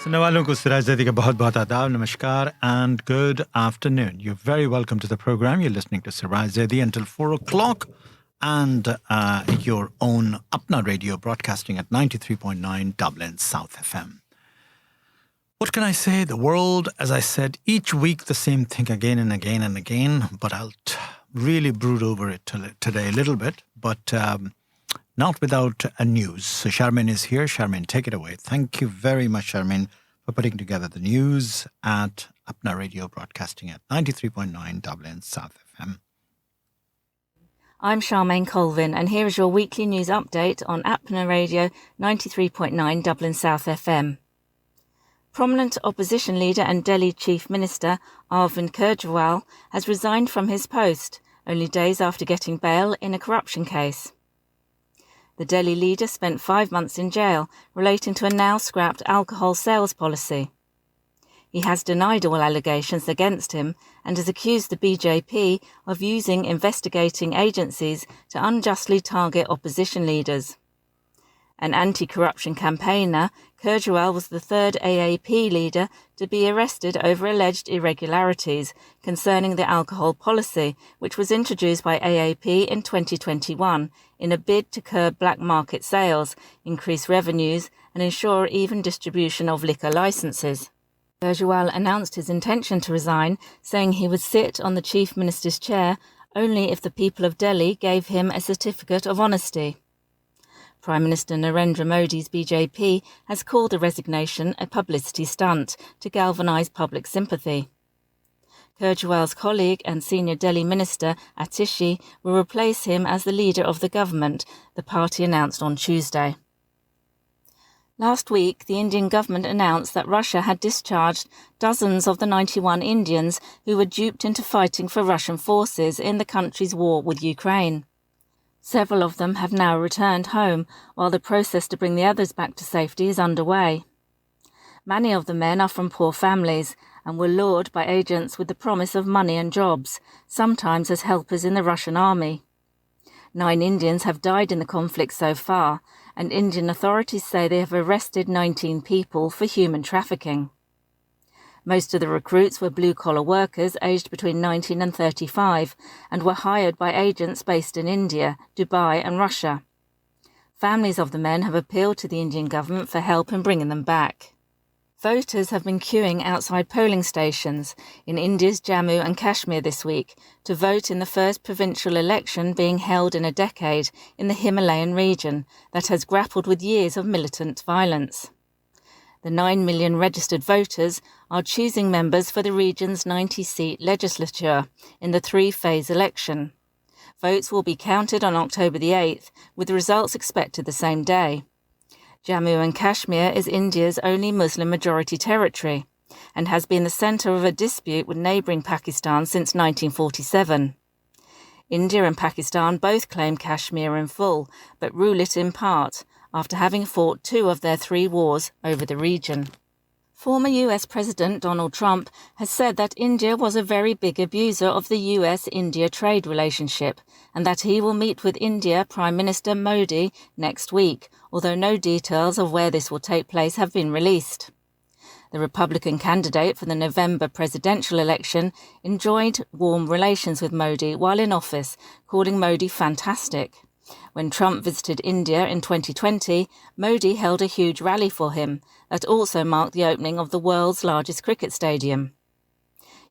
सुनने वालों को सिराज ज़ैदी का बहुत बहुत आदाब, नमस्कार and good afternoon. You're very welcome to the program. You're listening to Siraj Zaidi until 4 o'clock and your own Apna radio broadcasting at 93.9 Dublin South FM. What can I say? The world, as I said, each week the same thing again and again and again, but I'll really brood over it today a little bit, but not without a news. So Charmaine is here. Charmaine, take it away. Thank you very much, Charmaine, for putting together the news at Apna Radio Broadcasting at 93.9 Dublin South FM. I'm Charmaine Colvin, and here is your weekly news update on Apna Radio 93.9 Dublin South FM. Prominent opposition leader and Delhi Chief Minister Arvind Kejriwal has resigned from his post, only days after getting bail in a corruption case. The Delhi leader spent 5 months in jail relating to a now-scrapped alcohol sales policy. He has denied all allegations against him and has accused the BJP of using investigating agencies to unjustly target opposition leaders. An anti-corruption campaigner, Kejriwal was the third AAP leader to be arrested over alleged irregularities concerning the alcohol policy, which was introduced by AAP in 2021 in a bid to curb black market sales, increase revenues and ensure even distribution of liquor licences. Kejriwal announced his intention to resign, saying he would sit on the Chief Minister's chair only if the people of Delhi gave him a certificate of honesty. Prime Minister Narendra Modi's BJP has called the resignation a publicity stunt to galvanise public sympathy. Kejriwal's colleague and senior Delhi Minister Atishi will replace him as the leader of the government, the party announced on Tuesday. Last week, the Indian government announced that Russia had discharged dozens of the 91 Indians who were duped into fighting for Russian forces in the country's war with Ukraine. Several of them have now returned home, while the process to bring the others back to safety is underway. Many of the men are from poor families and were lured by agents with the promise of money and jobs, sometimes as helpers in the Russian army. 9 Indians have died in the conflict so far, and Indian authorities say they have arrested 19 people for human trafficking. Most of the recruits were blue-collar workers aged between 19 and 35 and were hired by agents based in India, Dubai and Russia. Families of the men have appealed to the Indian government for help in bringing them back. Voters have been queuing outside polling stations in India's Jammu and Kashmir this week to vote in the first provincial election being held in a decade in the Himalayan region that has grappled with years of militant violence. The 9 million registered voters are choosing members for the region's 90-seat legislature in the 3-phase election. Votes will be counted on October the 8th, with the results expected the same day. Jammu and Kashmir is India's only Muslim-majority territory and has been the centre of a dispute with neighbouring Pakistan since 1947. India and Pakistan both claim Kashmir in full, but rule it in part, after having fought 2 of their 3 wars over the region. Former US President Donald Trump has said that India was a very big abuser of the US-India trade relationship and that he will meet with India Prime Minister Modi next week, although no details of where this will take place have been released. The Republican candidate for the November presidential election enjoyed warm relations with Modi while in office, calling Modi fantastic. When Trump visited India in 2020, Modi held a huge rally for him that also marked the opening of the world's largest cricket stadium.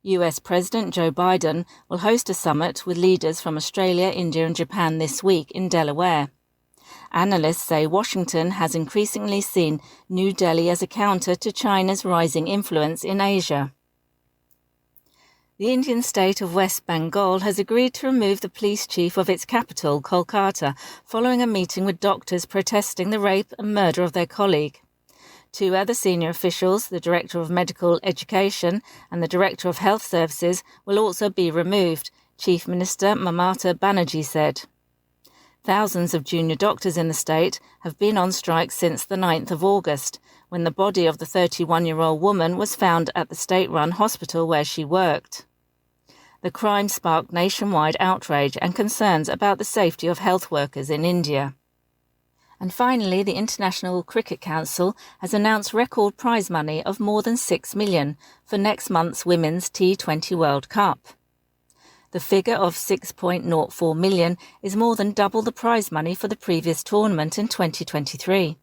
US President Joe Biden will host a summit with leaders from Australia, India and Japan this week in Delaware. Analysts say Washington has increasingly seen New Delhi as a counter to China's rising influence in Asia. The Indian state of West Bengal has agreed to remove the police chief of its capital, Kolkata, following a meeting with doctors protesting the rape and murder of their colleague. 2 other senior officials, the Director of Medical Education and the Director of Health Services, will also be removed, Chief Minister Mamata Banerjee said. Thousands of junior doctors in the state have been on strike since the 9th of August, when the body of the 31-year-old woman was found at the state-run hospital where she worked. The crime sparked nationwide outrage and concerns about the safety of health workers in India. And finally, the International Cricket Council has announced record prize money of more than $6 million for next month's Women's T20 World Cup. The figure of $6.04 million is more than double the prize money for the previous tournament in 2023.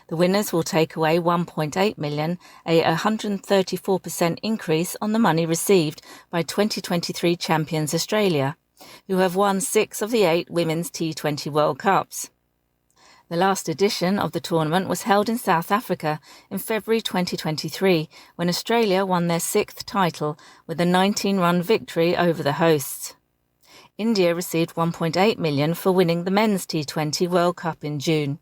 The winners will take away $1.8 million, a 134% increase on the money received by 2023 champions Australia, who have won 6 of the 8 Women's T20 World Cups. The last edition of the tournament was held in South Africa in February 2023, when Australia won their 6th title with a 19-run victory over the hosts. India received $1.8 million for winning the Men's T20 World Cup in June.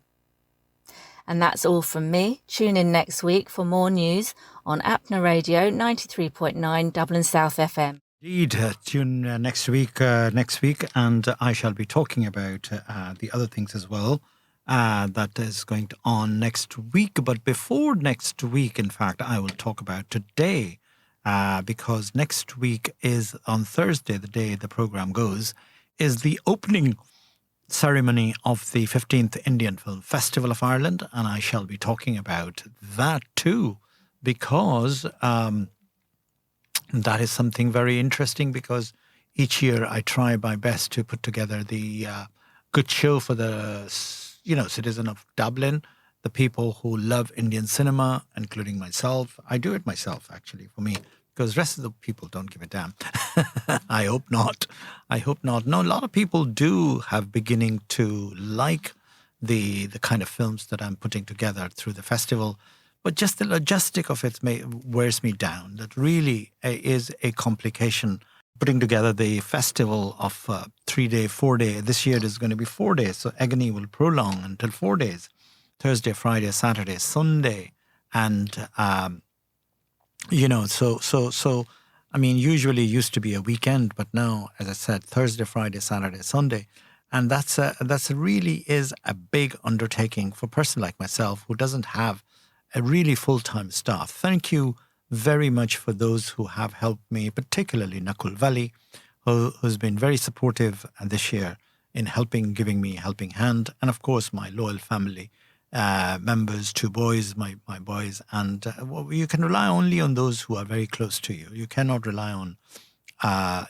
And that's all from me. Tune in next week for more news on Apna Radio 93.9 Dublin South FM. Indeed, tune next week, and I shall be talking about the other things as well. That is going on next week. But before next week, in fact, I will talk about today, because next week is on Thursday, the day the program goes, is the opening ceremony of the 15th Indian Film Festival of Ireland. And I shall be talking about that too, because that is something very interesting, because each year I try my best to put together the good show for the citizen of Dublin, the people who love Indian cinema, including myself. I do it myself, actually, for me, because the rest of the people don't give a damn. I hope not. No, a lot of people do have beginning to like the kind of films that I'm putting together through the festival, but just the logistic of it wears me down. That really is a complication. Putting together the festival of 3-day, 4-day. This year it is going to be 4 days, so agony will prolong until 4 days. Thursday, Friday, Saturday, Sunday. And, usually it used to be a weekend, but now, as I said, Thursday, Friday, Saturday, Sunday. And that's really is a big undertaking for a person like myself who doesn't have a really full-time staff. Thank you very much for those who have helped me, particularly Nakul Valley, who's been very supportive this year in giving me a helping hand. And of course, my loyal family members, 2 boys, my boys. And you can rely only on those who are very close to you. You cannot rely on, on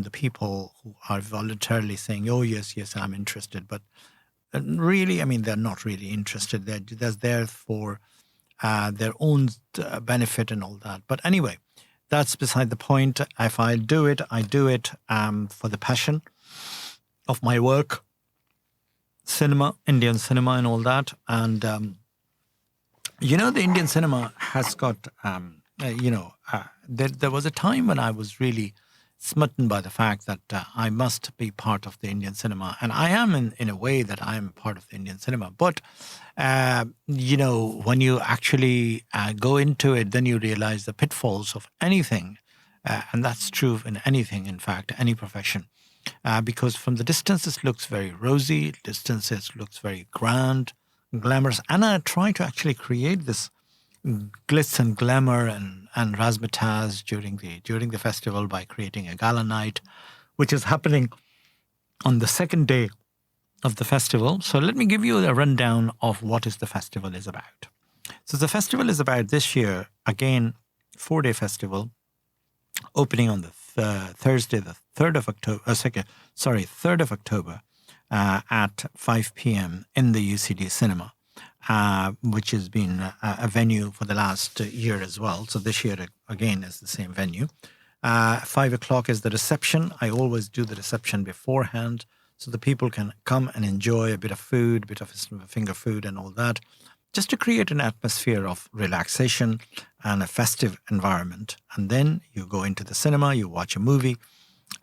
the people who are voluntarily saying, oh, yes, I'm interested. But really, they're not really interested. They're there for their own benefit and all that. But anyway, that's beside the point. If I do it, I do it for the passion of my work, cinema, Indian cinema and all that. And, the Indian cinema has got, there was a time when I was really smitten by the fact that I must be part of the Indian cinema. And I am in a way that I am part of the Indian cinema. But, when you actually go into it, then you realize the pitfalls of anything. And that's true in anything, in fact, any profession. Because from the distance, it looks very rosy. Distance, it looks very grand, glamorous. And I try to actually create this glitz and glamour and razzmatazz during the festival by creating a gala night, which is happening on the second day of the festival. So let me give you a rundown of what the festival is about. So the festival is about this year, again, 4-day festival, opening on the Thursday, the 3rd of October, 3rd of October at 5 p.m. in the UCD Cinema. Which has been a venue for the last year as well. So this year, again, is the same venue. 5 o'clock is the reception. I always do the reception beforehand so the people can come and enjoy a bit of food, a bit of finger food and all that, just to create an atmosphere of relaxation and a festive environment. And then you go into the cinema, you watch a movie,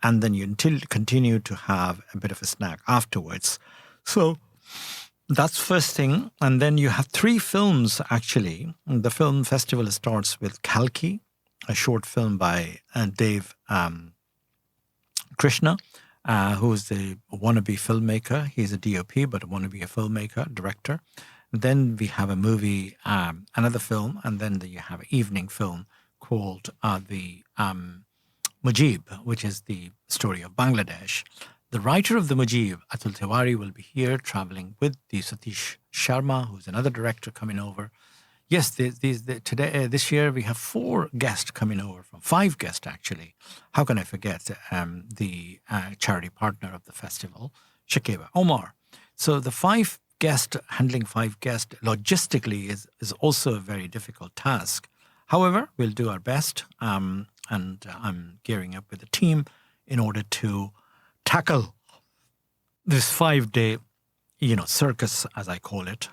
and then you continue to have a bit of a snack afterwards. So that's first thing. And then you have 3 films, actually. The film festival starts with Kalki, a short film by Dave Krishna, who's the wannabe filmmaker. He's a DOP, but wannabe a filmmaker, director. Then we have a movie, another film, and then you have an evening film called the Mujib, which is the story of Bangladesh. The writer of the Mujib, Atul Tiwari, will be here traveling with the Satish Sharma, who's another director coming over. Yes, today this year we have 4 guests coming over from 5 guests actually. How can I forget the charity partner of the festival, Shakeba Omar. So the 5 guest handling 5 guests logistically is also a very difficult task. However, we'll do our best, and I'm gearing up with a team in order to tackle this 5-day, circus, as I call it,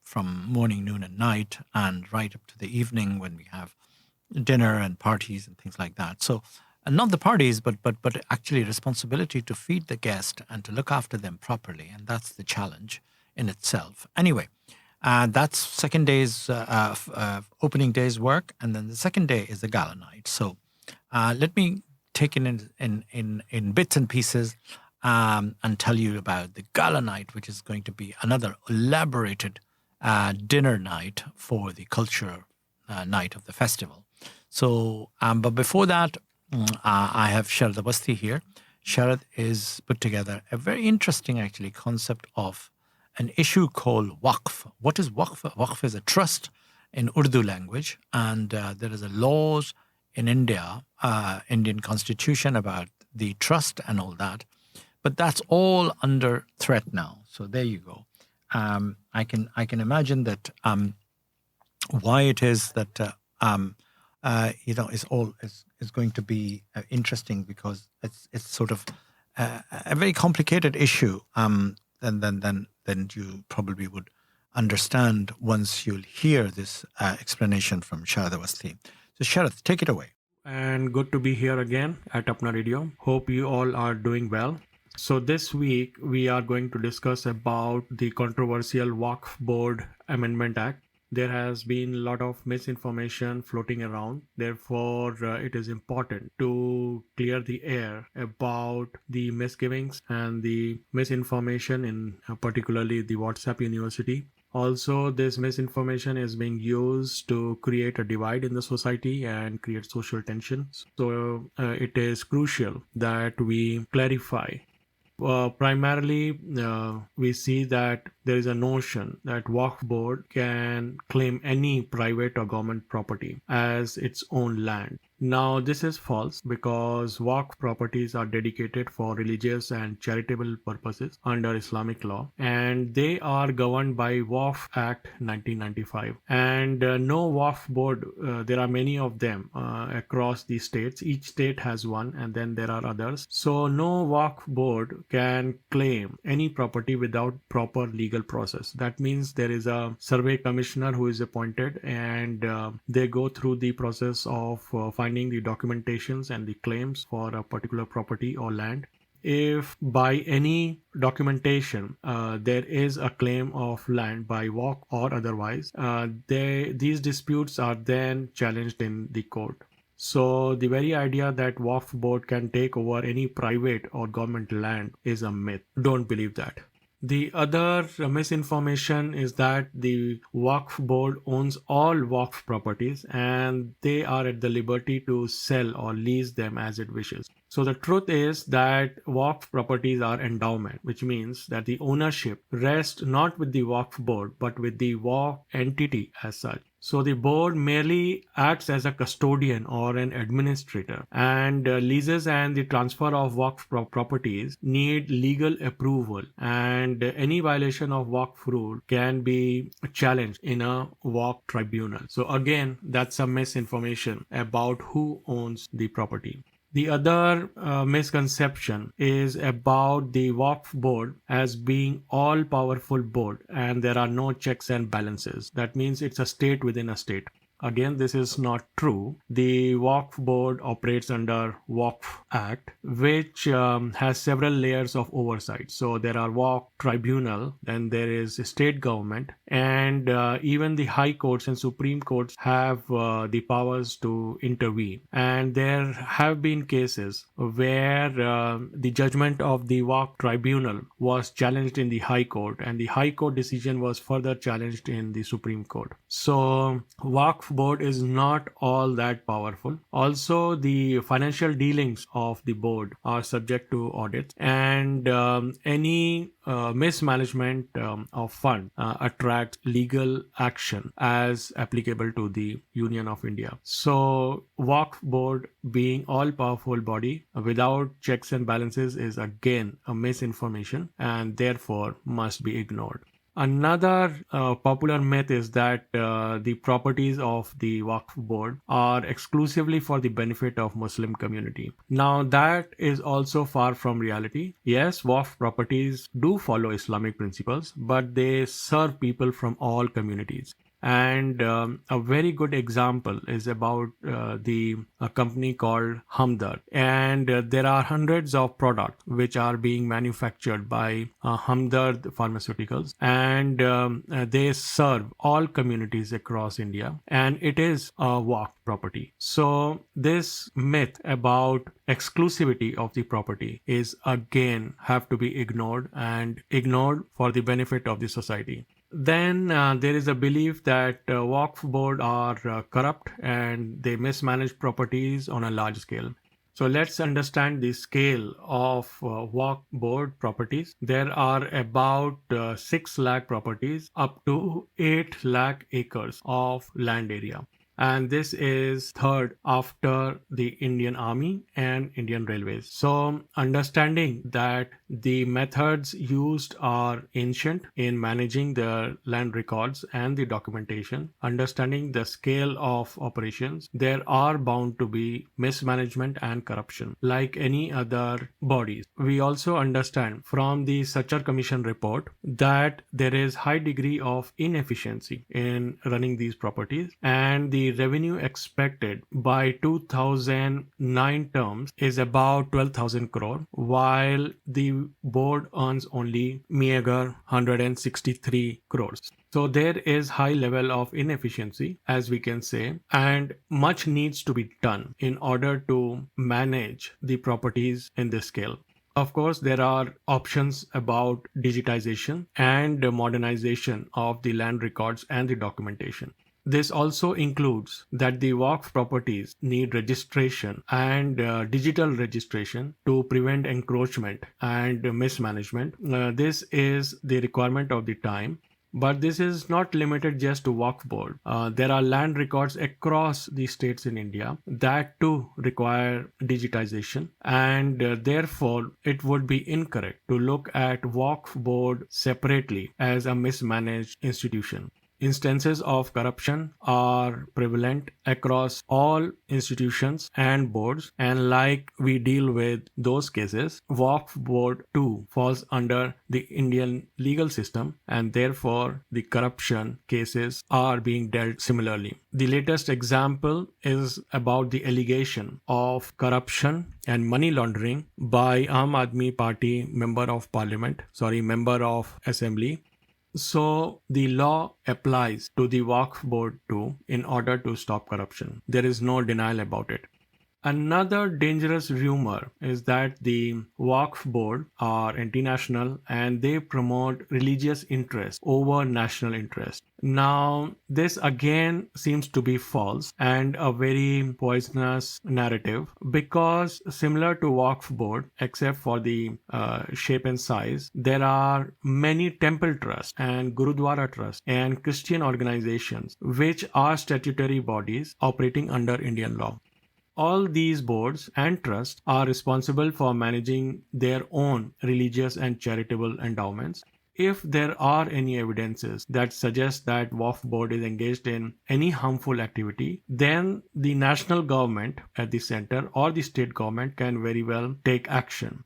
from morning, noon, and night, and right up to the evening when we have dinner and parties and things like that. So, and not the parties, but actually responsibility to feed the guest and to look after them properly, and that's the challenge in itself. Anyway, that's second day's opening day's work, and then the second day is the gala night. So, let me take it in bits and pieces. And tell you about the gala night, which is going to be another elaborated dinner night for the culture night of the festival. So, but before that, I have Sharad Awasthi here. Sharad is put together a very interesting, actually, concept of an issue called Waqf. What is Waqf? Waqf is a trust in Urdu language, and there is a laws in India, Indian constitution about the trust and all that. But that's all under threat now. So there you go. I can imagine that why it is that is going to be interesting, because it's sort of a very complicated issue. Then you probably would understand once you'll hear this explanation from Sharad Awasthi. So Sharad, take it away. And good to be here again at Apna Radio. Hope you all are doing well. So this week we are going to discuss about the controversial Waqf Board Amendment Act. There has been a lot of misinformation floating around. Therefore, it is important to clear the air about the misgivings and the misinformation in particularly the WhatsApp University. Also, this misinformation is being used to create a divide in the society and create social tension. So it is crucial that we clarify. Primarily, we see that there is a notion that Waqf Board can claim any private or government property as its own land. Now, this is false, because Waqf properties are dedicated for religious and charitable purposes under Islamic law, and they are governed by Waqf Act 1995. And no Waqf Board, there are many of them across the states. Each state has one, and then there are others. So no Waqf Board can claim any property without proper legal process. That means there is a survey commissioner who is appointed, and they go through the process of finding the documentations and the claims for a particular property or land. If by any documentation there is a claim of land by Waqf or otherwise, these disputes are then challenged in the court. So the very idea that Waqf Board can take over any private or government land is a myth. Don't believe that. The other misinformation is that the Waqf Board owns all Waqf properties and they are at the liberty to sell or lease them as it wishes. So the truth is that Waqf properties are endowment, which means that the ownership rests not with the Waqf Board but with the Waqf entity as such. So the board merely acts as a custodian or an administrator, and leases and the transfer of Waqf properties need legal approval, and any violation of Waqf rule can be challenged in a Waqf tribunal. So again, that's some misinformation about who owns the property. The other misconception is about the Waqf Board as being all-powerful board and there are no checks and balances. That means it's a state within a state. Again, this is not true. The Waqf Board operates under Waqf Act, which has several layers of oversight. So there are Waqf Tribunal, then there is state government, and even the high courts and supreme courts have the powers to intervene. And there have been cases where the judgment of the Waqf Tribunal was challenged in the high court, and the high court decision was further challenged in the supreme court. So Waqf Waqf board is not all that powerful. Also, the financial dealings of the board are subject to audits, and any mismanagement of fund attracts legal action as applicable to the Union of India. So, Waqf board being all powerful body without checks and balances is again a misinformation and therefore must be ignored. Another popular myth is that the properties of the Waqf board are exclusively for the benefit of Muslim community. Now that is also far from reality. Yes, Waqf properties do follow Islamic principles, but they serve people from all communities. And a very good example is about a company called Hamdard. And there are hundreds of products which are being manufactured by Hamdard Pharmaceuticals. And they serve all communities across India. And it is a Waqf property. So this myth about exclusivity of the property is again have to be ignored and ignored for the benefit of the society. Then there is a belief that Waqf board are corrupt and they mismanage properties on a large scale. So let's understand the scale of Waqf board properties. There are about 6 lakh properties up to 8 lakh acres of land area. And this is third after the Indian Army and Indian Railways. So understanding that the methods used are ancient in managing the land records and the documentation, understanding the scale of operations, there are bound to be mismanagement and corruption like any other bodies. We also understand from the Sachar Commission report that there is high degree of inefficiency in running these properties, and the revenue expected by 2009 terms is about 12,000 crore, while the board earns only meager 163 crores. So there is high level of inefficiency, as we can say, and much needs to be done in order to manage the properties in this scale. Of course, there are options about digitization and modernization of the land records and the documentation. This also includes that the Waqf properties need registration and digital registration to prevent encroachment and mismanagement. This is the requirement of the time. But this is not limited just to Waqf board. There are land records across the states in India that too require digitization, and therefore it would be incorrect to look at Waqf board separately as a mismanaged institution. Instances of corruption are prevalent across all institutions and boards, and like we deal with those cases, Waqf board too falls under the Indian legal system, and therefore the corruption cases are being dealt similarly. The latest example is about the allegation of corruption and money laundering by Aam Aadmi Party member of assembly. So the law applies to the Waqf board too in order to stop corruption. There is no denial about it. Another dangerous rumor is that the Waqf board are anti-national and they promote religious interest over national interest. Now, this again seems to be false and a very poisonous narrative, because similar to Waqf board, except for the shape and size, there are many temple trusts and Gurudwara trusts and Christian organizations which are statutory bodies operating under Indian law. All these boards and trusts are responsible for managing their own religious and charitable endowments. If there are any evidences that suggest that Waqf board is engaged in any harmful activity, then the national government at the center or the state government can very well take action.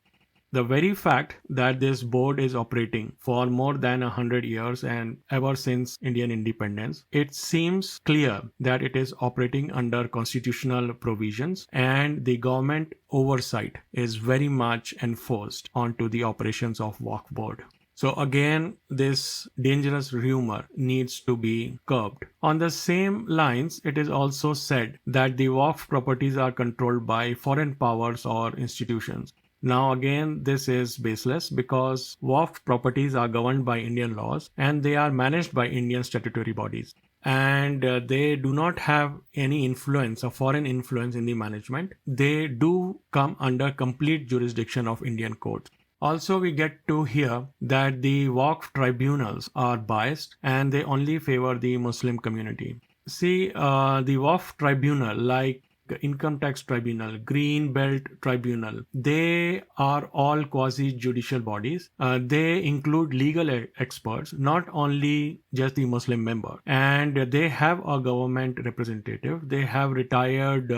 The very fact that this board is operating for more than 100 years and ever since Indian independence, it seems clear that it is operating under constitutional provisions, and the government oversight is very much enforced onto the operations of Waqf board. So again, this dangerous rumor needs to be curbed. On the same lines, it is also said that the Waqf properties are controlled by foreign powers or institutions. Now again, this is baseless, because Waqf properties are governed by Indian laws and they are managed by Indian statutory bodies. and they do not have any influence or foreign influence in the management. They do come under complete jurisdiction of Indian courts. Also, we get to hear that the Waqf tribunals are biased and they only favor the Muslim community. See, the Waqf tribunal, like Income Tax Tribunal, Green Belt Tribunal, they are all quasi-judicial bodies. They include legal experts, not only just the Muslim member. And they have a government representative. They have retired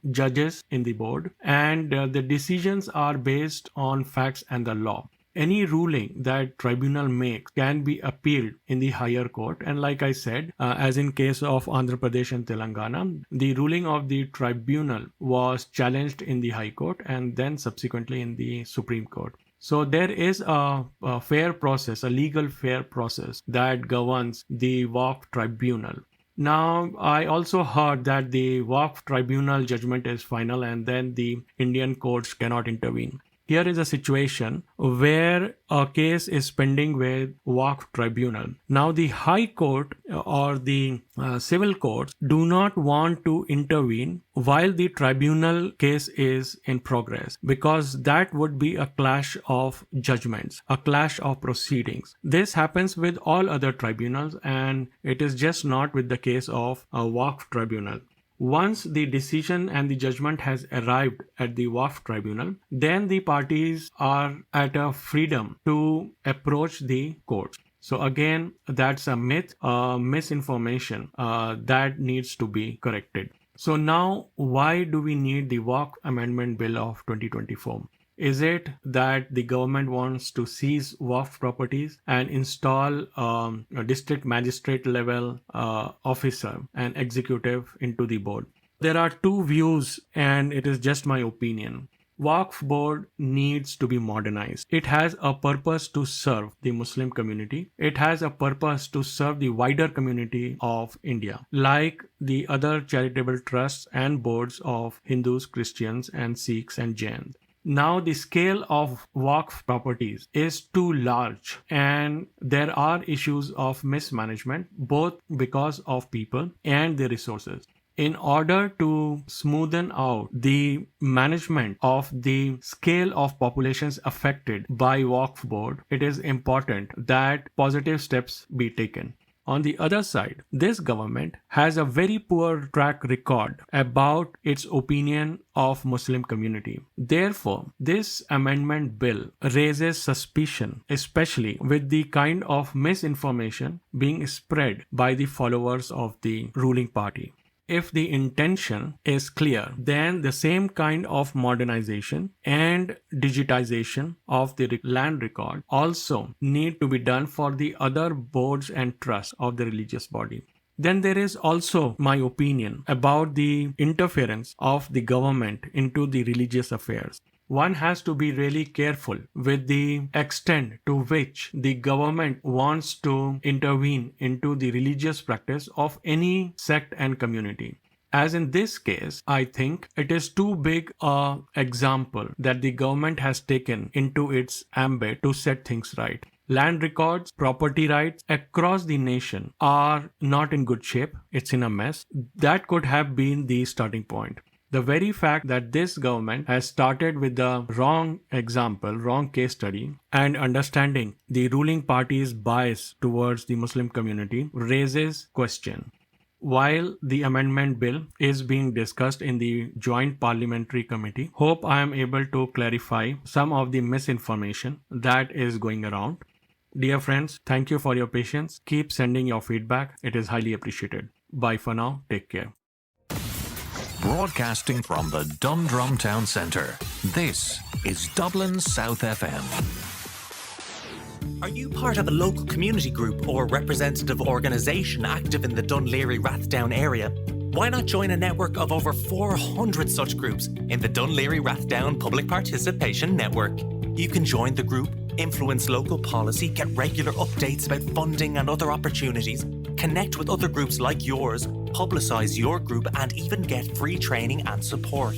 judges in the board. And the decisions are based on facts and the law. Any ruling that tribunal makes can be appealed in the higher court. And like I said, as in case of Andhra Pradesh and Telangana, the ruling of the tribunal was challenged in the High Court and then subsequently in the Supreme Court. So there is a fair process, a legal fair process that governs the Waqf tribunal. Now, I also heard that the Waqf tribunal judgment is final and then the Indian courts cannot intervene. Here is a situation where a case is pending with Waqf tribunal. Now, the High Court or the civil courts do not want to intervene while the tribunal case is in progress, because that would be a clash of judgments, a clash of proceedings. This happens with all other tribunals, and it is just not with the case of a Waqf tribunal. Once the decision and the judgment has arrived at the Waqf tribunal, then the parties are at a freedom to approach the courts. So again, that's a myth, misinformation that needs to be corrected. So now, why do we need the Waqf Amendment Bill of 2024? Is it that the government wants to seize Waqf properties and install a district magistrate level officer and executive into the board? There are two views, and it is just my opinion. Waqf board needs to be modernized. It has a purpose to serve the Muslim community. It has a purpose to serve the wider community of India, like the other charitable trusts and boards of Hindus, Christians, and Sikhs and Jains. Now the scale of Waqf properties is too large and there are issues of mismanagement, both because of people and the resources. In order to smoothen out the management of the scale of populations affected by Waqf board, it is important that positive steps be taken. On the other side, this government has a very poor track record about its opinion of Muslim community. Therefore, this amendment bill raises suspicion, especially with the kind of misinformation being spread by the followers of the ruling party. If the intention is clear, then the same kind of modernization and digitization of the land record also need to be done for the other boards and trusts of the religious body. Then there is also my opinion about the interference of the government into the religious affairs. One has to be really careful with the extent to which the government wants to intervene into the religious practice of any sect and community. As in this case, I think it is too big an example that the government has taken into its ambit to set things right. Land records, property rights across the nation are not in good shape. It's in a mess. That could have been the starting point. The very fact that this government has started with the wrong example, wrong case study, and understanding the ruling party's bias towards the Muslim community raises question. While the amendment bill is being discussed in the Joint Parliamentary Committee, hope I am able to clarify some of the misinformation that is going around. Dear friends, thank you for your patience. Keep sending your feedback. It is highly appreciated. Bye for now. Take care. Broadcasting from the Dundrum Town Centre, this is Dublin South FM. Are you part of a local community group or representative organisation active in the Dun Laoghaire Rathdown area? Why not join a network of over 400 such groups in the Dun Laoghaire Rathdown Public Participation Network? You can join the group, influence local policy, get regular updates about funding and other opportunities, connect with other groups like yours, publicise your group, and even get free training and support.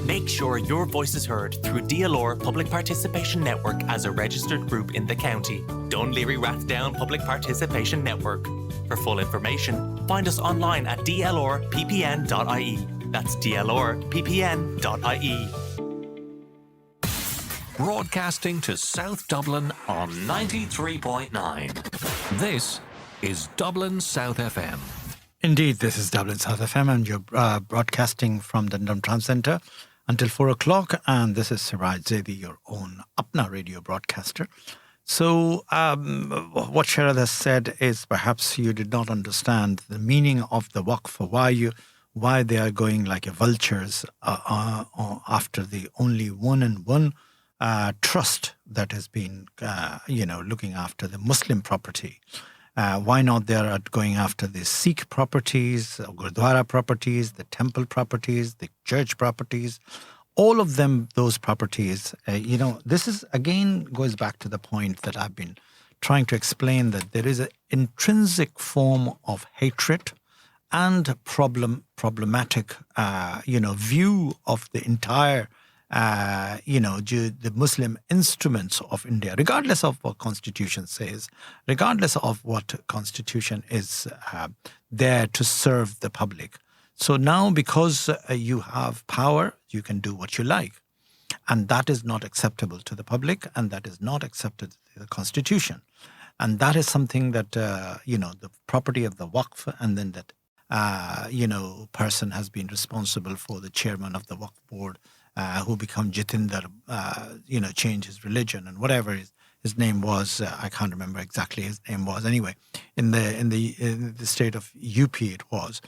Make sure your voice is heard through DLR Public Participation Network as a registered group in the county. Dun Laoghaire Rathdown Public Participation Network. For full information, find us online at dlrppn.ie. That's dlrppn.ie. Broadcasting to South Dublin on 93.9. This is Dublin South FM. Indeed, this is Dublin South FM, and you're broadcasting from the Dublin Town Centre until 4 o'clock. And this is Siraj Zaidi, your own Apna radio broadcaster. So what Sharad has said is perhaps you did not understand the meaning of the Waqf, why they are going like vultures after the only one and one trust that has been, looking after the Muslim property. Why not they are going after the Sikh properties, Gurdwara properties, the temple properties, the church properties, all of them, those properties. This is again goes back to the point that I've been trying to explain, that there is an intrinsic form of hatred and problematic, view of the entire the Muslim instruments of India, regardless of what Constitution says, regardless of what Constitution is there to serve the public. So now, because you have power, you can do what you like. And that is not acceptable to the public, and that is not accepted to the Constitution. And that is something that, the property of the Waqf, and then that, person has been responsible for the chairman of the Waqf board, who become Jitinder, changed his religion and whatever his name was. I can't remember exactly his name was. Anyway, in the state of UP it was.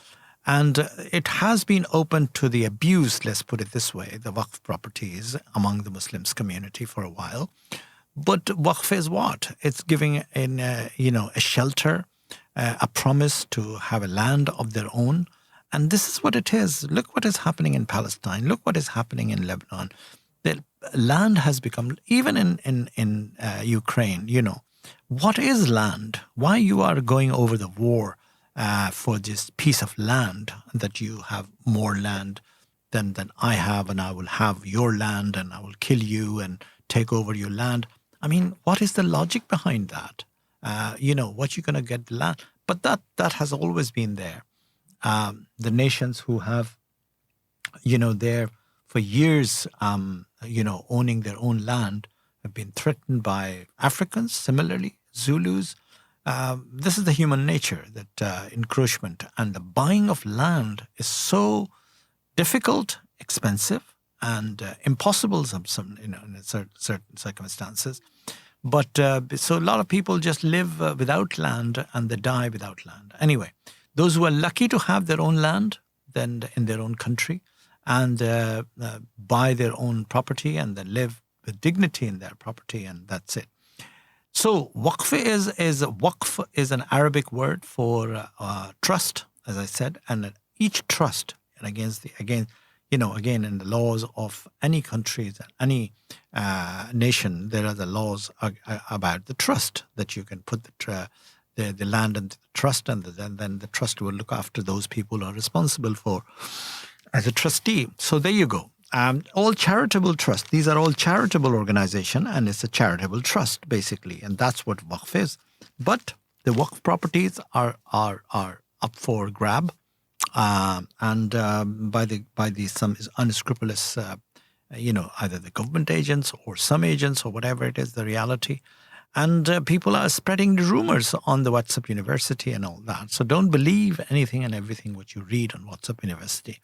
And it has been open to the abuse, let's put it this way, the Waqf properties among the Muslims community for a while. But Waqf is what? It's giving a shelter, a promise to have a land of their own. And this is what it is. Look what is happening in Palestine. Look what is happening in Lebanon. The land has become, even in Ukraine, what is land? Why you are going over the war for this piece of land, that you have more land than I have, and I will have your land, and I will kill you and take over your land. I mean, what is the logic behind that? What you're going to get land? But that has always been there. The nations who have, there for years, owning their own land, have been threatened by Africans, similarly, Zulus. This is the human nature, that encroachment and the buying of land is so difficult, expensive, and impossible in certain circumstances. But so a lot of people just live without land, and they die without land. Anyway, those who are lucky to have their own land, then in their own country, and buy their own property, and then live with dignity in their property, and that's it. So waqf is an Arabic word for trust, as I said, and each trust, and again in the laws of any countries, any nation, there are the laws about the trust, that you can put the land into the trust, and then the trust will look after those people who are responsible for as a trustee. So there you go. All charitable trust. These are all charitable organization, and it's a charitable trust basically, and that's what Waqf is. But the Waqf properties are up for grab, and by some unscrupulous, either the government agents or some agents or whatever it is, the reality. And people are spreading the rumors on the WhatsApp University and all that. So don't believe anything and everything what you read on WhatsApp University.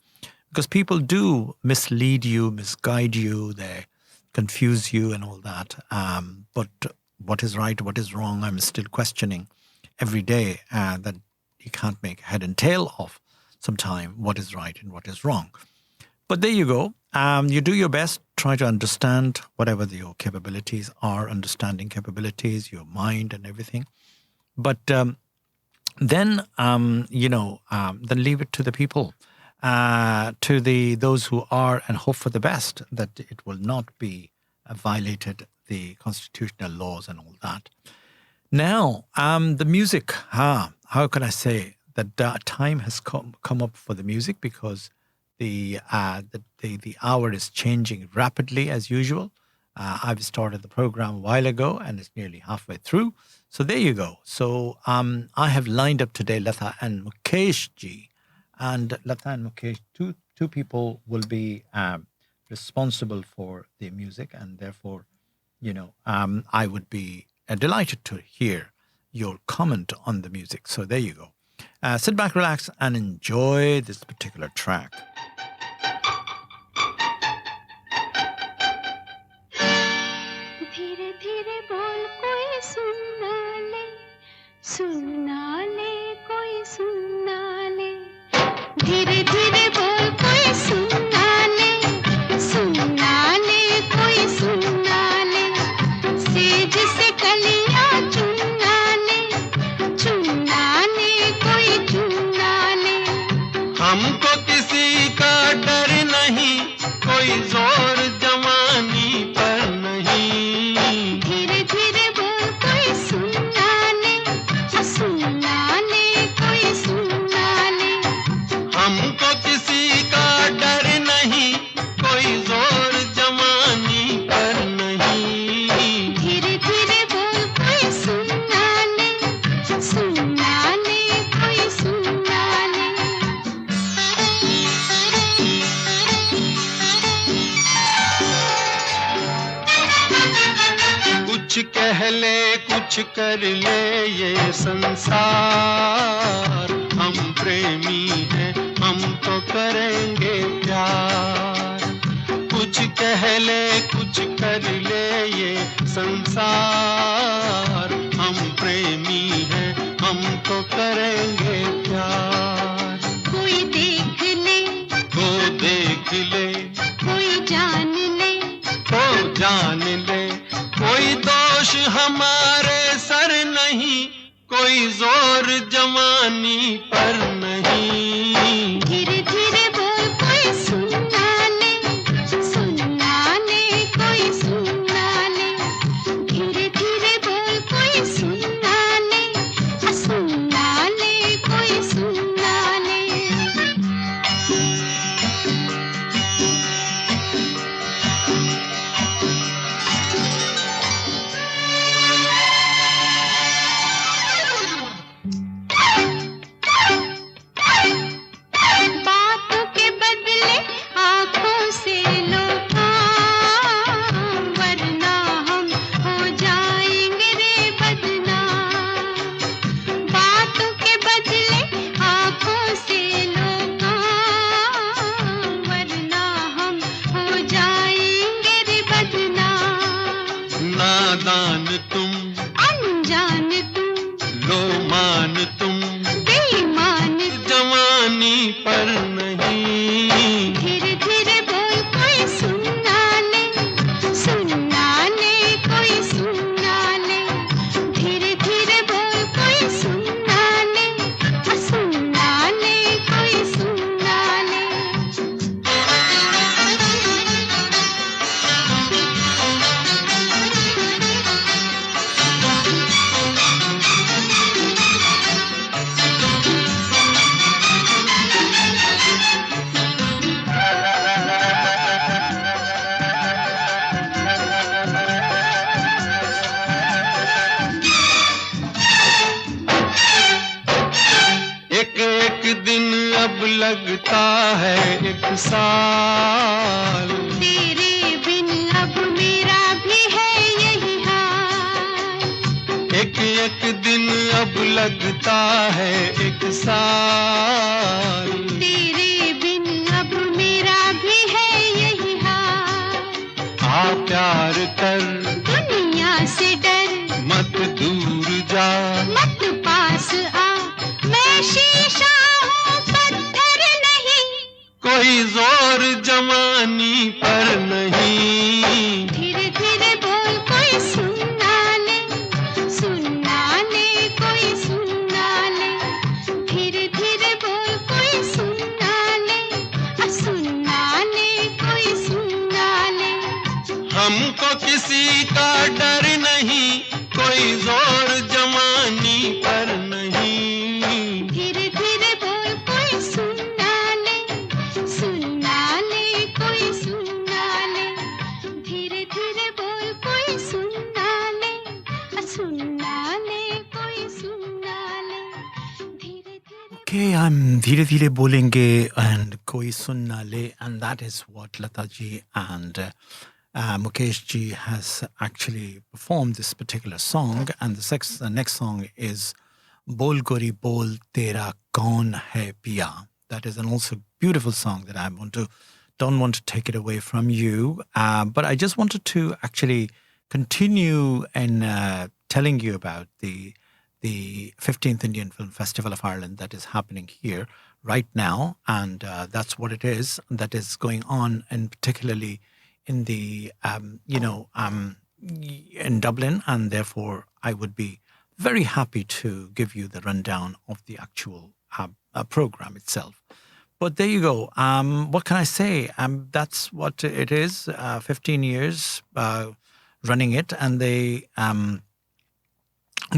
Because people do mislead you, misguide you, they confuse you and all that. But what is right, what is wrong, I'm still questioning every day, that you can't make head and tail of sometime what is right and what is wrong. But there you go. You do your best, try to understand whatever your capabilities are, understanding capabilities, your mind and everything. But then leave it to the people. To those who are, and hope for the best, that it will not be violated, the constitutional laws and all that. Now, the music, how can I say that time has come up for the music, because the hour is changing rapidly as usual. I've started the program a while ago and it's nearly halfway through. So there you go. So I have lined up today Latha and Mukesh ji. And Latha and Mukesh, two people will be responsible for the music. And therefore, I would be delighted to hear your comment on the music. So there you go. Sit back, relax, and enjoy this particular track. सुनना ले कोई सुनना ले धीरे धीरे बोल कोई सुनना ले कोई सुनना ले सेज से कलियां चुनना ले कोई चुनना ले हमको किसी का डर नहीं कोई जोर जवानी पर नहीं धीरे धीरे बोल कोई सुनना ले कोई सुनना ले हमको किसी का डर नहीं कोई जोर जवानी पर नहीं धीरे धीरे बोल कोई सुनना ले कोई सुनना ले कुछ कह ले कुछ कर ले ये संसार हम प्रेमी हैं हम तो करेंगे प्यार कुछ कह ले कुछ कर ले ये संसार हम प्रेमी हैं हम तो करेंगे प्यार कोई देख ले कोई जान ले कोई दोष हमारे सर नहीं कोई जोर जवानी पर नहीं धीरे धीरे बोल कोई सुनना ले कोई सुनना ले धीरे धीरे बोल कोई सुनना ले कोई सुनना ले बातों के बदले आँखों से लो काम वरना हम हो जाएंगे रे बदनाम बातों के बदले आँखों से लो काम वरना हम हो जाएंगे रे बदनाम नादान तुम अनजान तुम लो मान तुम बेईमान जवानी पर नहीं धीरे धीरे बोल कोई सुनना ले कोई सुनना ले धीरे धीरे बोल कोई सुनना ले कोई सुनना ले एक एक दिन अब लगता है एक साल तेरे बिन अब मेरा भी है यही हाल एक एक दिन अब लगता है एक साल तेरे बिन अब मेरा भी है यही हाल आ प्यार कर दुनिया से डर मत दूर जा मत पास आ मैं शीशा हूँ पत्थर नहीं कोई जोर जवानी पर नहीं धीरे धीरे बोल कोई सुनना ले कोई सुनना ले धीरे धीरे बोल कोई सुनना ले कोई सुनना ले हमको किसी का डर नहीं कोई जोर जवानी पर नहीं धीरे धीरे बोल कोई सुनना ले कोई सुनना ले धीरे धीरे बोल Okay, I'm Dheere Dheere Bolenge and Koi Sunna Le, and that is what Lata ji and Mukesh ji has actually performed this particular song. And the next song is Bol Gori Bol Tera Kaun Hai Piya. That is an also beautiful song that don't want to take it away from you. But I just wanted to actually continue in telling you about the 15th Indian Film Festival of Ireland that is happening here right now. And that's what it is that is going on, and particularly in the, in Dublin. And therefore, I would be very happy to give you the rundown of the actual program itself. But there you go. What can I say? That's what it is. 15 years running it, and they...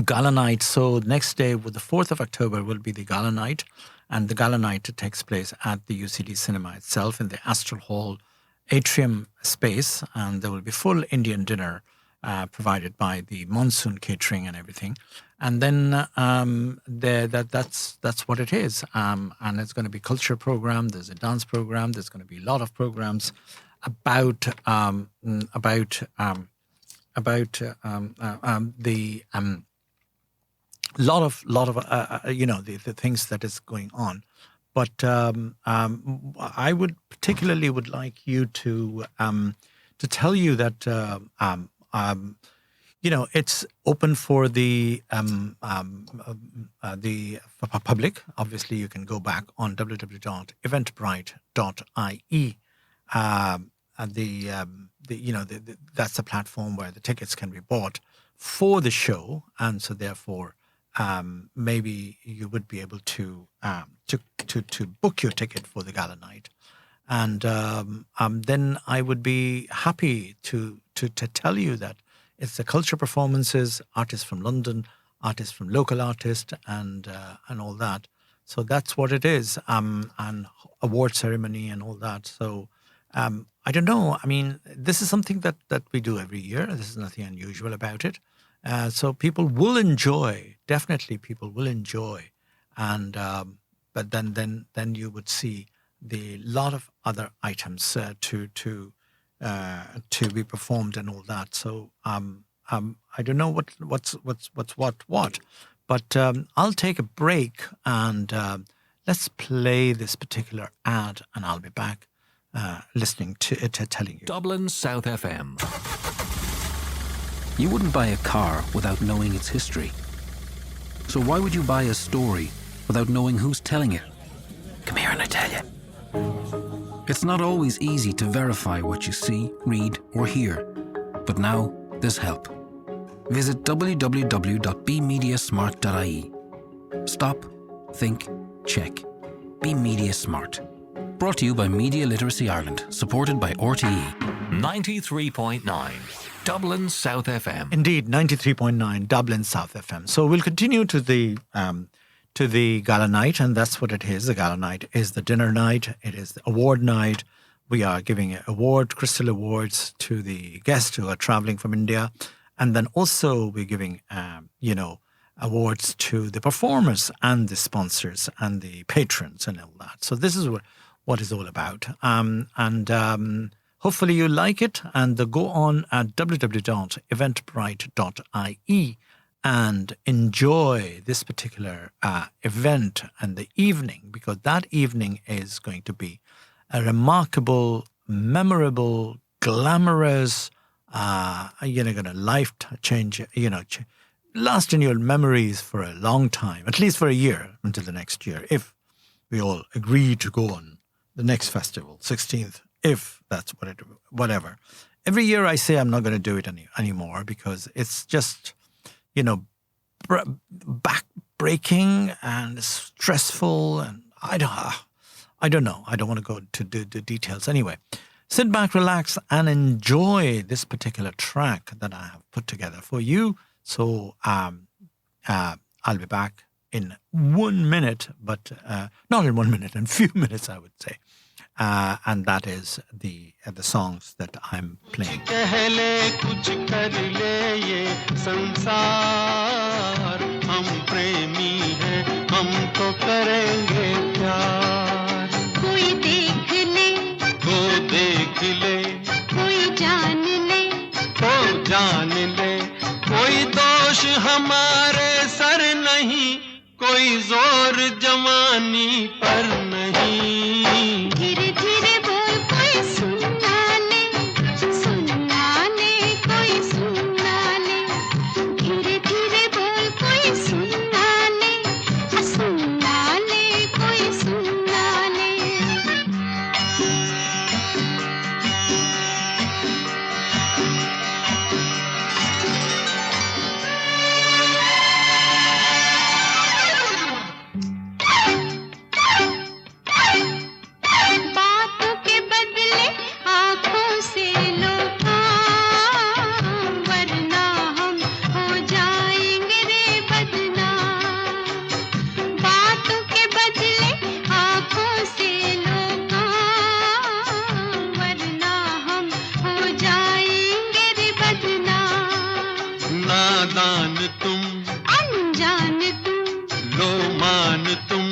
Gala night. So next day, with the 4th of October, will be the gala night. And the gala night takes place at the UCD Cinema itself in the Astral Hall atrium space. And there will be full Indian dinner provided by the Monsoon Catering and everything. And then that's what it is. And it's going to be culture program. There's a dance program. There's going to be a lot of programs about the lot of the things that is going on. But I would particularly would like you to tell you that it's open for the public. Obviously, you can go back on www.eventbrite.ie. That's the platform where the tickets can be bought for the show, and so therefore maybe you would be able to book your ticket for the gala night, and then I would be happy to tell you that it's the culture performances, artists from London, artists from local artists, and all that. So that's what it is, and award ceremony and all that. So. I don't know. I mean, this is something that we do every year. This is nothing unusual about it. So people will enjoy. Definitely, people will enjoy. And but then you would see the lot of other items to be performed and all that. So I don't know what's what. But I'll take a break and let's play this particular ad, and I'll be back. Listening to it, telling you. Dublin South FM. You wouldn't buy a car without knowing its history. So why would you buy a story without knowing who's telling it? Come here and I tell you. It's not always easy to verify what you see, read, or hear. But now there's help. Visit www.bemediasmart.ie. Stop, think, check. Be Media Smart. Brought to you by Media Literacy Ireland, supported by RTE. 93.9 Dublin South FM. Indeed, 93.9 Dublin South FM. So we'll continue to the gala night, and that's what it is. The gala night is the dinner night. It is the award night. We are giving Crystal Awards to the guests who are traveling from India, and then also we're giving awards to the performers and the sponsors and the patrons and all that. So this is what it's all about. Hopefully you like it, and go on at www.eventbrite.ie and enjoy this particular event and the evening, because that evening is going to be a remarkable, memorable, glamorous, going to life change, last in your memories for a long time, at least for a year, until the next year, if we all agree to go on the next festival, 16th, if that's whatever. Every year I say I'm not going to do it anymore, because it's just, back-breaking and stressful, and I don't know. I don't want to go to the details. Anyway, sit back, relax, and enjoy this particular track that I have put together for you. So I'll be back in 1 minute, but not in 1 minute, in a few minutes, I would say. And that is the songs that I'm playing. हम तो करेंगे प्यार। कोई देख ले, वो देख ले, कोई जान ले, वो जान ले, कोई दोष हमारे सर नहीं, कोई जोर जवानी पर नहीं। धीरे धीरे बोल कोई सुनना ले, सुनना ले, कोई सुनना ले। धीरे धीरे बोल कोई सुनना ले, सुनना ले, कोई सुनना ले। बातों के बदले आँखों से लो काम, वरना हम हो जाएंगे रे बदनाम। बातों के बदले आँखों से लो काम, वरना हम हो जाएंगे रे बदनाम। नादान तुम, अनजान तुम, लो मान तुम,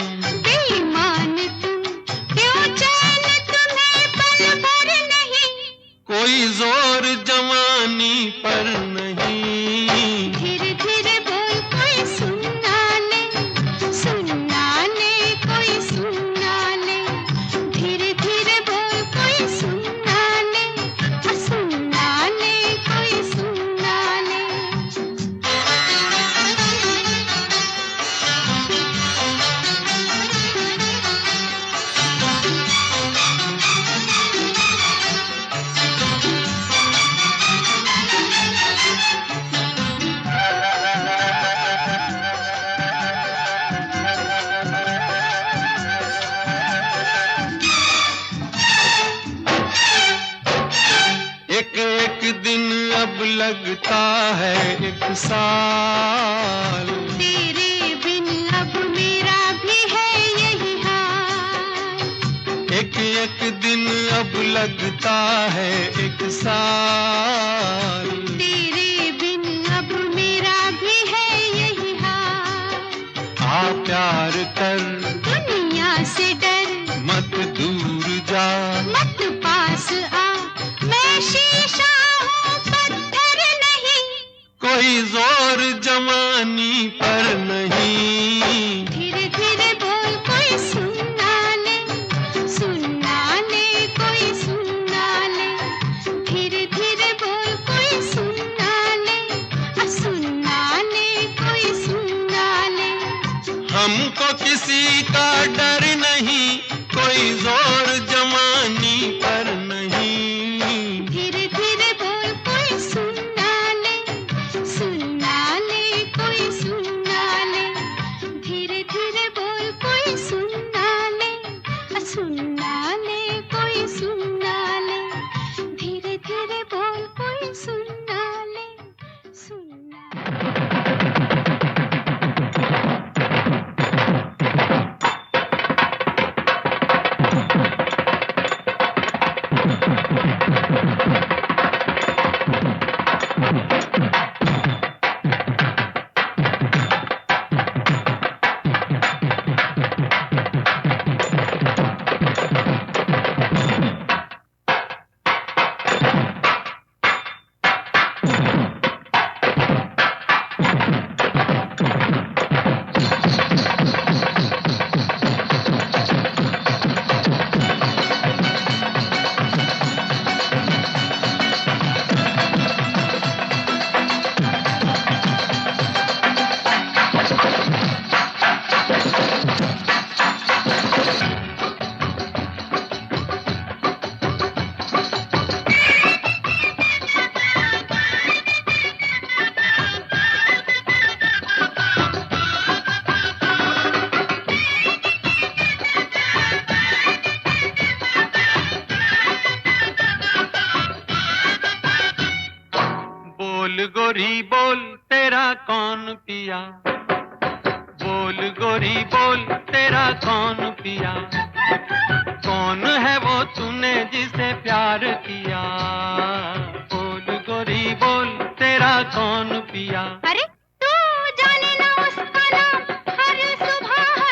बेईमान तुम, क्यों चैन तुम्हें पल भर नहीं। कोई जोर जवानी पर नहीं। धीरे धीरे बोल कोई सुनना ले, सुनना ले, कोई सुनना ले। धीरे धीरे बोल कोई सुनना ले, सुनना ले, कोई सुनना ले। एक एक दिन अब लगता है एक साल, तेरे बिन अब मेरा भी है यही हाल। एक एक दिन अब लगता है एक साल। तेरे बिन अब मेरा भी है यही हाल। आ प्यार कर, दुनिया से डर, मत दूर जा, मत पास आ, मैं शीशा हूँ पत्थर नहीं। कोई जोर जवानी पर नहीं। धीरे धीरे बोल कोई सुनना ले, सुनना ले, कोई सुनना ले। धीरे धीरे बोल कोई सुनना ले, सुनना ले, कोई सुनना ले। हमको किसी का डर नहीं, कोई जोर जवानी पर नहीं। धीरे धीरे बोल कोई सुनना ले, सुनना ले, कोई सुनना ले। धीरे धीरे बोल कोई सुनना ले, सुनना ले, कोई सुनना ले। धीरे धीरे बोल कोई सुनना ले, सुनना ले। गोरी बोल तेरा कौन पिया, बोल गोरी बोल तेरा कौन पिया, कौन है वो तूने जिसे प्यार किया, बोल गोरी बोल तेरा कौन पिया। अरे तू जाने ना उसका नाम, हर सुबह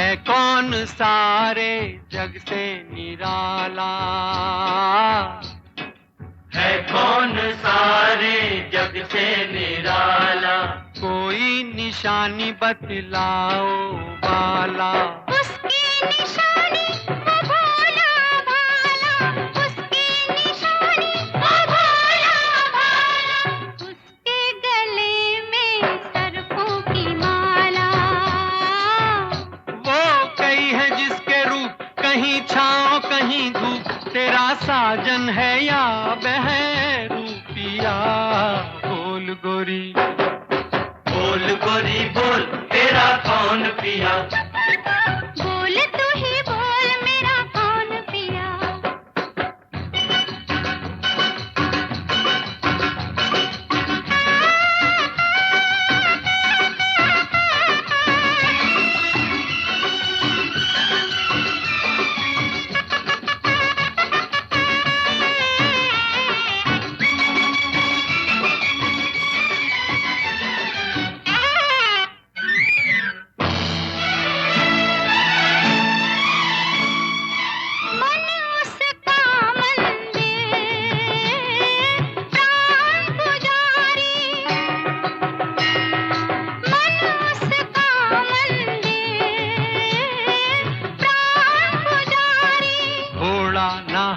है कौन सारे जग से निराला है कौन सारे जग से निराला कोई निशानी बतलाओ बाला उसकी निशानी वो भोला भाला उसकी निशानी वो भोला भाला उसके गले में सरफों की माला वो कई है जिसके रूप कहीं छाँव कहीं धूप तेरा साजन है या बहरूपिया बोल गोरी बोल तेरा कौन पिया बोल तू ही बोल मेरा कौन पिया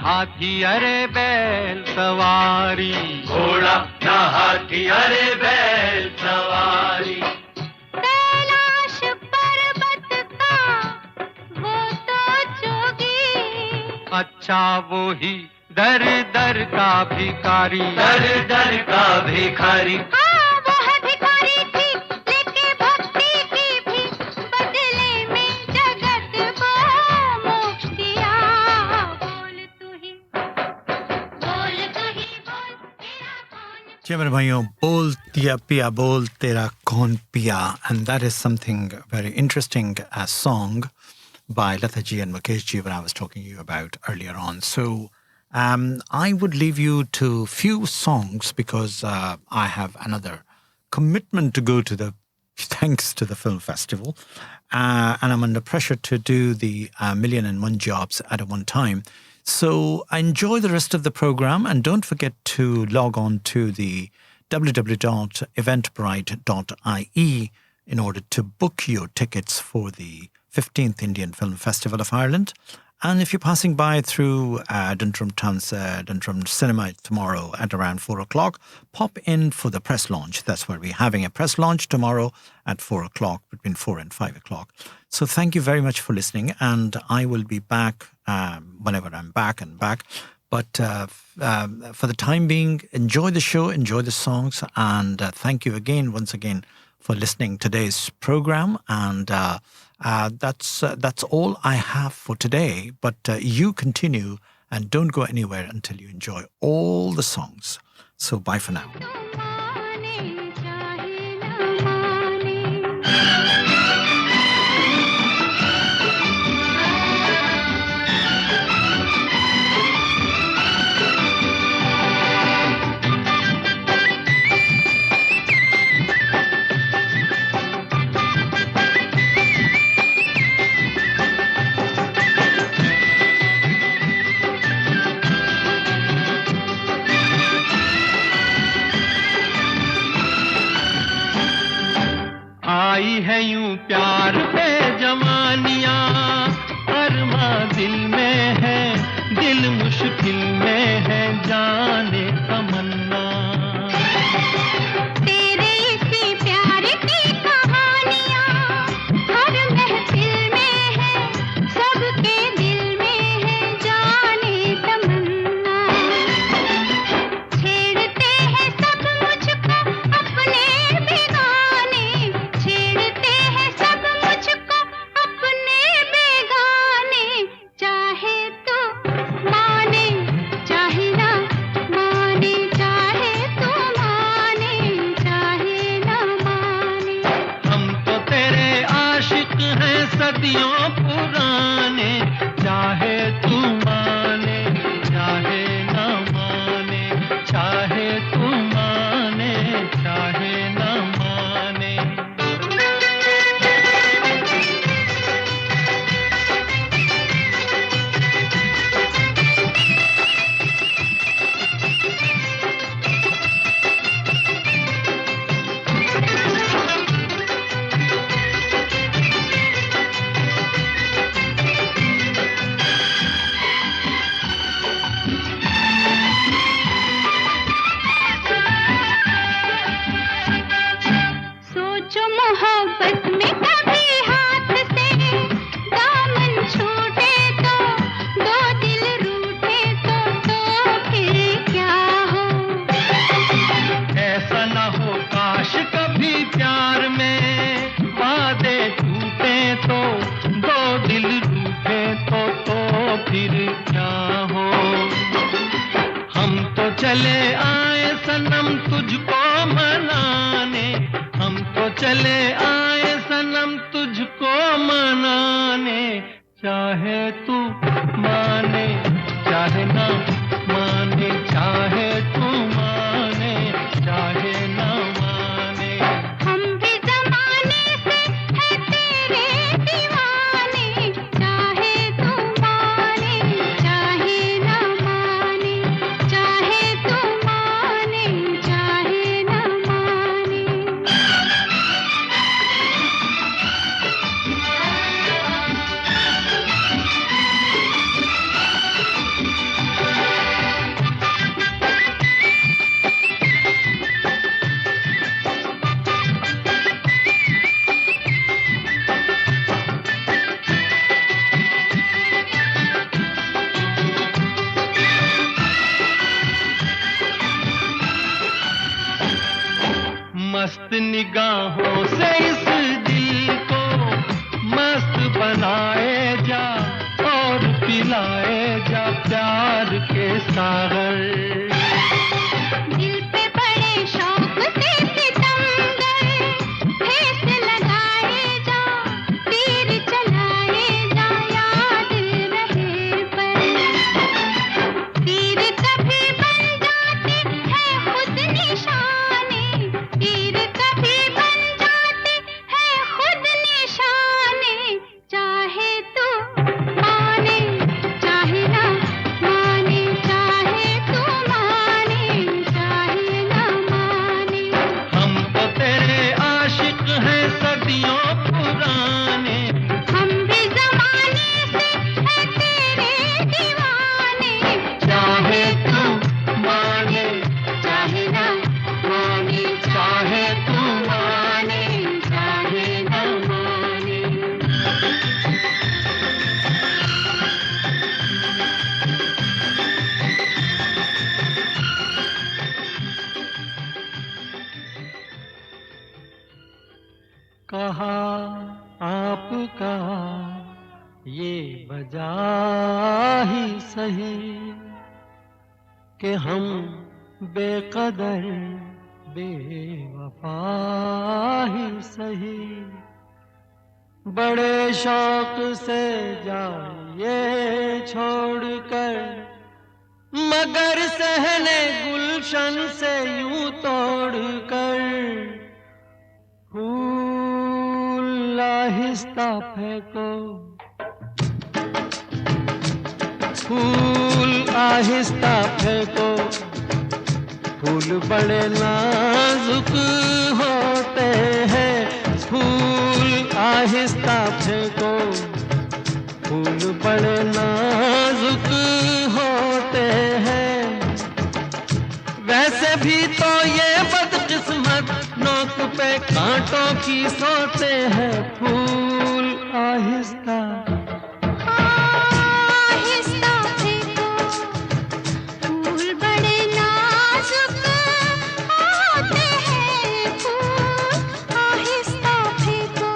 हाथी अरे बैल सवारी घोड़ा ना हाथी अरे बैल सवारी कैलाश पर्वत का वो तो जोगी अच्छा वो ही दर दर का भिखारी दर का भिखारी हाँ वो है भिखारी थी लेके भक्ति की भी बदले में जगत को मोक्ष दिया जी मेरे भाइयों बोल दिया पिया बोल तेरा कौन पिया and that is something very interesting a song by Lata ji and Mukesh ji when I was talking to you about earlier on. So I would leave you to few songs because I have another commitment to go to the thanks to the film festival and I'm under pressure to do the million and one jobs at one time. So enjoy the rest of the program and don't forget to log on to the www.eventbrite.ie in order to book your tickets for the 15th Indian Film Festival of Ireland. And if you're passing by through Dundrum Dundrum Cinema tomorrow at around 4 o'clock, pop in for the press launch. That's where we're having a press launch tomorrow at 4 o'clock, between 4 and 5 o'clock. So thank you very much for listening. And I will be back whenever I'm back. But for the time being, enjoy the show, enjoy the songs. And thank you once again, for listening to today's program. And that's all I have for today. But you continue and don't go anywhere until you enjoy all the songs. So bye for now. आई है यूं प्यार पे जवानियां अरमा दिल में है दिल मुश्किल में है जाने तमन्ना तेरे इसी प्यार की कहानियां हर महफिल में है सबके दिल में है जाने तमन्ना छेड़ते हैं सब मुझको अपने बेगाने छेड़ते हैं सब मुझको अपने बेगाने चाहे तो माने चाहे ना माने जो मोहब्बत में कभी हाथ से दामन छूटे तो, दो दिल रूठे तो फिर क्या हो। ऐसा ना हो काश कभी प्यार में वादे टूटे तो, दो दिल रूठे तो फिर क्या हो। हम तो चले आए सनम तुझको मनाने, हम तो चले आए सनम तुझको मनाने, चाहे तू माने चाहे ना माने, चाहे तू माने चाहे ना माने। हम भी ज़माने से है तेरे दीवाने, चाहे तू माने चाहे ना माने, चाहे तू माने चाहे ना माने। मस्त निगाहों से इस दिल को मस्त बनाए जा और पिलाए जा प्यार के सागर। दिल पे बड़े शौक से सितमगर ठेस लगाए जा, तीर चलाए जा, याद रहे पर। तीर कभी बन जाते हैं खुद निशाने, तीर कभी बन जाते हैं खुद निशाने, चाहे तू माने चाहे ना माने, चाहे तू माने चाहे ना माने। हम तो तेरे आशिक हैं सदियों पुराने, हम भी ज़माने से है तेरे दीवाने, चाहे तू माने चाहे ना माने, चाहे तू माने चाहे ना माने। कहा आपका ये वजह ही सही कि हम बेकदर बेवफा ही सही, बड़े शौक से जाइए छोड़कर, मगर सहने गुलशन से यूं तोड़कर। फूल आहिस्ता फेंको, फूल आहिस्ता फेंको, फूल बड़े नाजुक होते हैं। फूल आहिस्ता फेंको, फूल बड़े नाजुक होते हैं। वैसे भी तो ये बदकिस्मत नोक पे कांटों की सोते हैं। फूल आहिस्ता आहिस्ता फेंको, फूल बड़े नाजुक होते हैं, फूल आहिस्ता फेंको।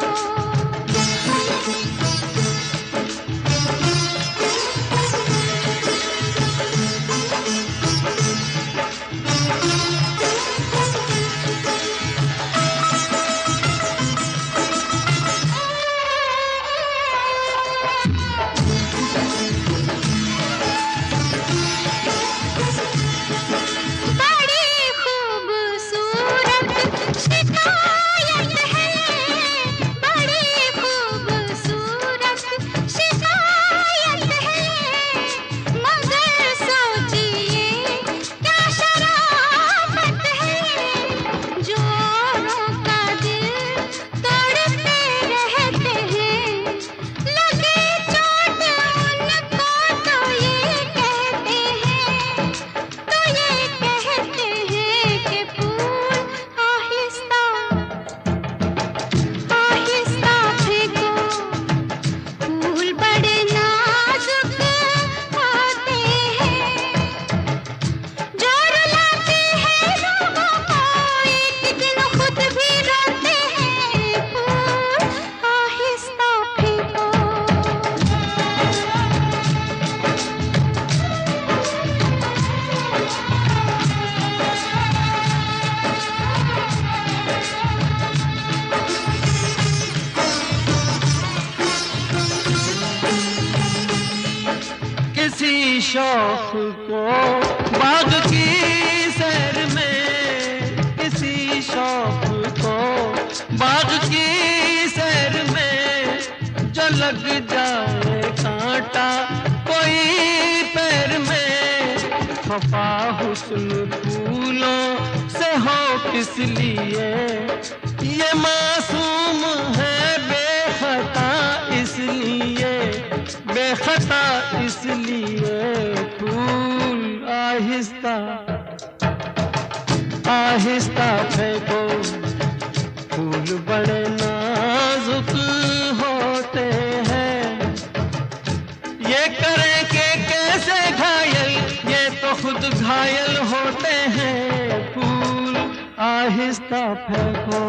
शौक को बाग की सैर में, किसी शौक को बाग की सैर में, जो लग जाए कांटा कोई पैर में, खफा हुस्न फूलों से हो किस लिए, ये मासूम है बेखता इसलिए, बेखता इसलिए, फूल आहिस्ता आहिस्ता फेंको, फूल बड़े नाजुक होते हैं, ये करें कि कैसे घायल, ये तो खुद घायल होते हैं, फूल आहिस्ता फेंको।